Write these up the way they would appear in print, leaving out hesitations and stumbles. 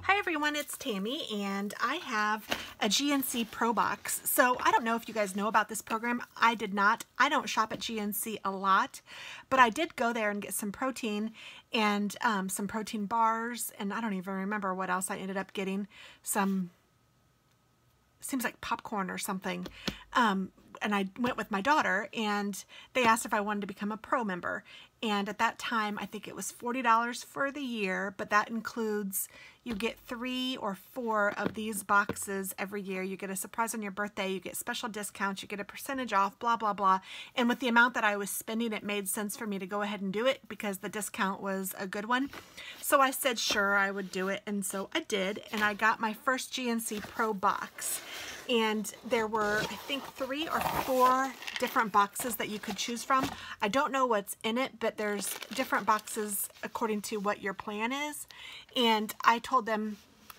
Hi everyone, it's Tammy and I have a GNC Pro box. So I don't know if you guys know about this program. I did not. I don't shop at GNC a lot, but I did go there and get some protein and some protein bars, and I don't even remember what else I ended up getting. Some, seems like popcorn or something. And I went with my daughter and they asked if I wanted to become a Pro member. And at that time, I think it was $40 for the year, but that includes, you get 3 or 4 of these boxes every year. You get a surprise on your birthday, you get special discounts, you get a percentage off, blah, blah, blah. And with the amount that I was spending, it made sense for me to go ahead and do it because the discount was a good one. So I said, sure, I would do it. And so I did, and I got my first GNC Pro box. And there were, I think, 3 or 4 different boxes that you could choose from. I don't know what's in it, but there's different boxes according to what your plan is. And I told them,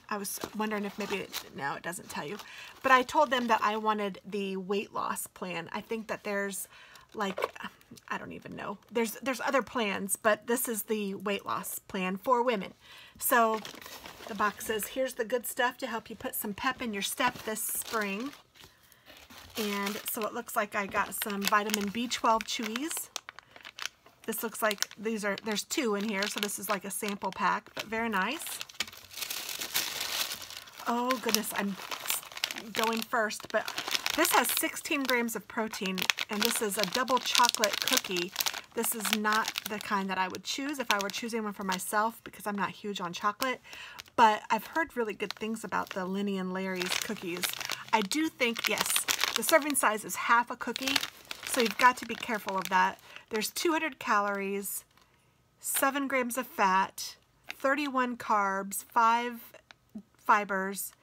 I was wondering if maybe, no, it doesn't tell you, but I told them that I wanted the weight loss plan. I think that there's like, I don't even know. There's other plans, but this is the weight loss plan for women. So the box says, here's the good stuff to help you put some pep in your step this spring. And so it looks like I got some vitamin B12 chewies. This looks like there's 2 in here, so this is like a sample pack, but very nice. Oh goodness, I'm going first, but this has 16 grams of protein, and this is a double chocolate cookie. This is not the kind that I would choose if I were choosing one for myself because I'm not huge on chocolate, but I've heard really good things about the Lenny and Larry's cookies. I do think, yes, the serving size is half a cookie, so you've got to be careful of that. There's 200 calories, 7 grams of fat, 31 carbs, 5 fibers,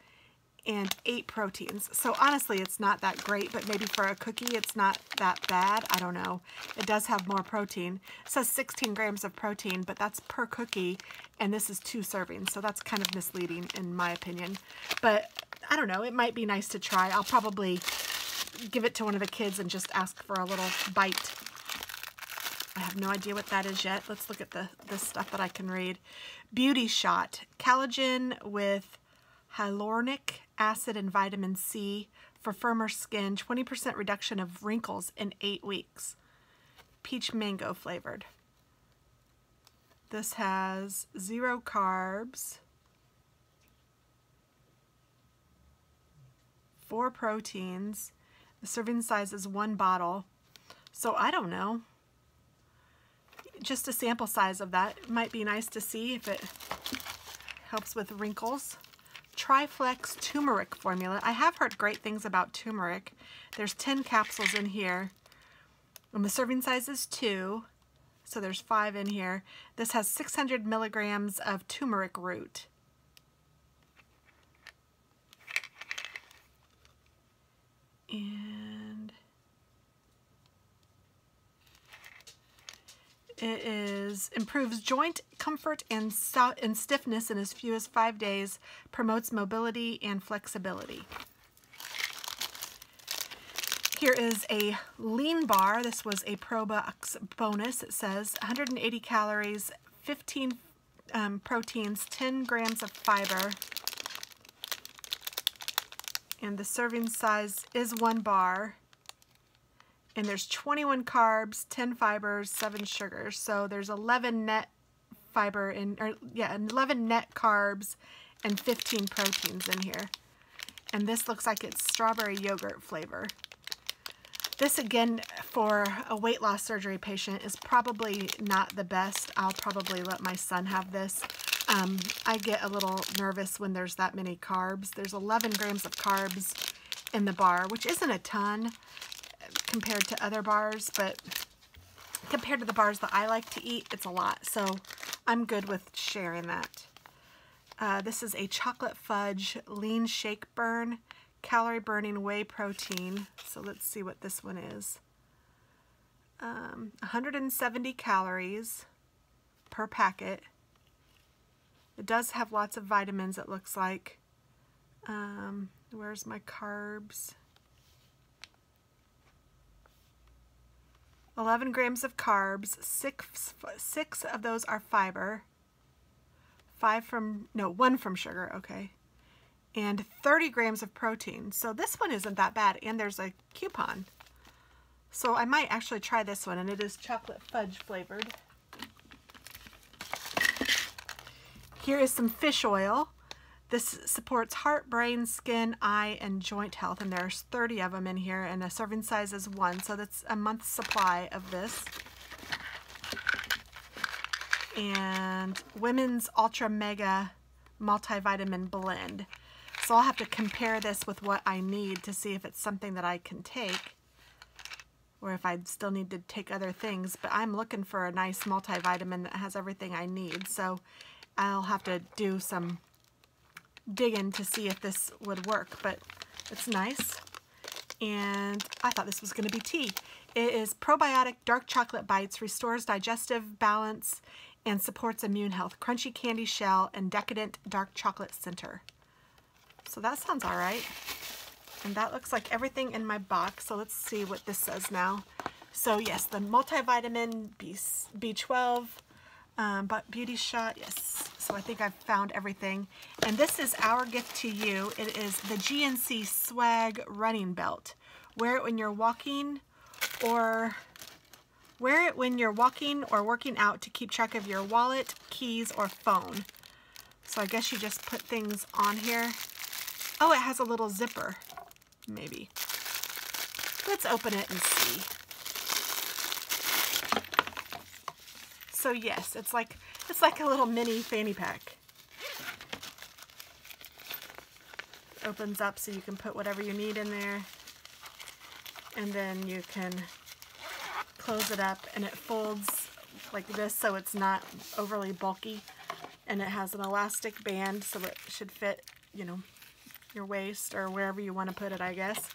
and 8 proteins. So honestly, it's not that great, but maybe for a cookie, it's not that bad. I don't know. It does have more protein. It says 16 grams of protein, but that's per cookie, and this is 2 servings, so that's kind of misleading in my opinion. But I don't know. It might be nice to try. I'll probably give it to one of the kids and just ask for a little bite. I have no idea what that is yet. Let's look at the stuff that I can read. Beauty Shot. Collagen with hyaluronic acid and vitamin C for firmer skin. 20% reduction of wrinkles in 8 weeks. Peach mango flavored. This has 0 carbs, 4 proteins. The serving size is 1 bottle. So I don't know. Just a sample size of that. It might be nice to see if it helps with wrinkles. Triflex turmeric formula. I have heard great things about turmeric. There's 10 capsules in here. And the serving size is 2. So there's 5 in here. This has 600 milligrams of turmeric root. And it improves joint comfort and stiffness in as few as 5 days, promotes mobility and flexibility. Here is a lean bar. This was a Pro Box bonus. It says 180 calories, 15 proteins, 10 grams of fiber, and the serving size is 1 bar. And there's 21 carbs, 10 fibers, 7 sugars. So there's 11 net fiber in, 11 net carbs and 15 proteins in here. And this looks like it's strawberry yogurt flavor. This, again, for a weight loss surgery patient is probably not the best. I'll probably let my son have this. I get a little nervous when there's that many carbs. There's 11 grams of carbs in the bar, which isn't a ton compared to other bars, but compared to the bars that I like to eat, it's a lot. So I'm good with sharing that. This is a chocolate fudge lean shake burn, calorie burning whey protein. So let's see what this one is. 170 calories per packet. It does have lots of vitamins, it looks like. Where's my carbs? 11 grams of carbs, 6 of those are fiber, 1 from sugar, okay. And 30 grams of protein. So this one isn't that bad, and there's a coupon. So I might actually try this one, and it is chocolate fudge flavored. Here is some fish oil. This supports heart, brain, skin, eye, and joint health, and there's 30 of them in here, and a serving size is 1, so that's a month's supply of this. And Women's Ultra Mega Multivitamin Blend. So I'll have to compare this with what I need to see if it's something that I can take, or if I still need to take other things, but I'm looking for a nice multivitamin that has everything I need, so I'll have to do some digging to see if this would work, but it's nice. And I thought this was going to be tea. It is probiotic dark chocolate bites, restores digestive balance, and supports immune health. Crunchy candy shell and decadent dark chocolate center. So that sounds all right. And that looks like everything in my box. So let's see what this says now. So yes, the multivitamin B12, but beauty shot, yes. So I think I've found everything. And this is our gift to you. It is the GNC Swag running belt. Wear it when you're walking or working out to keep track of your wallet, keys, or phone. So I guess you just put things on here. Oh, it has a little zipper, maybe. Let's open it and see. So yes, it's like a little mini fanny pack. It opens up so you can put whatever you need in there, and then you can close it up, and it folds like this so it's not overly bulky, and it has an elastic band so it should fit, you know, your waist or wherever you want to put it, I guess.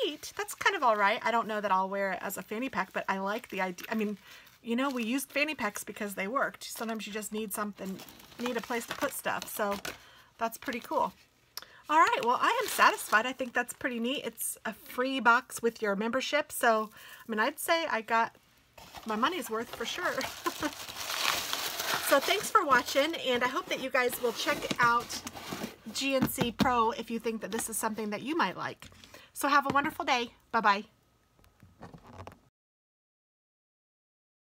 Neat. That's kind of all right. I don't know that I'll wear it as a fanny pack, but I like the idea. I mean, you know, we used fanny packs because they worked. Sometimes you just need something, need a place to put stuff. So that's pretty cool. All right, well, I am satisfied. I think that's pretty neat. It's a free box with your membership. So, I mean, I'd say I got my money's worth for sure. So thanks for watching, and I hope that you guys will check out GNC Pro if you think that this is something that you might like. So have a wonderful day. Bye-bye.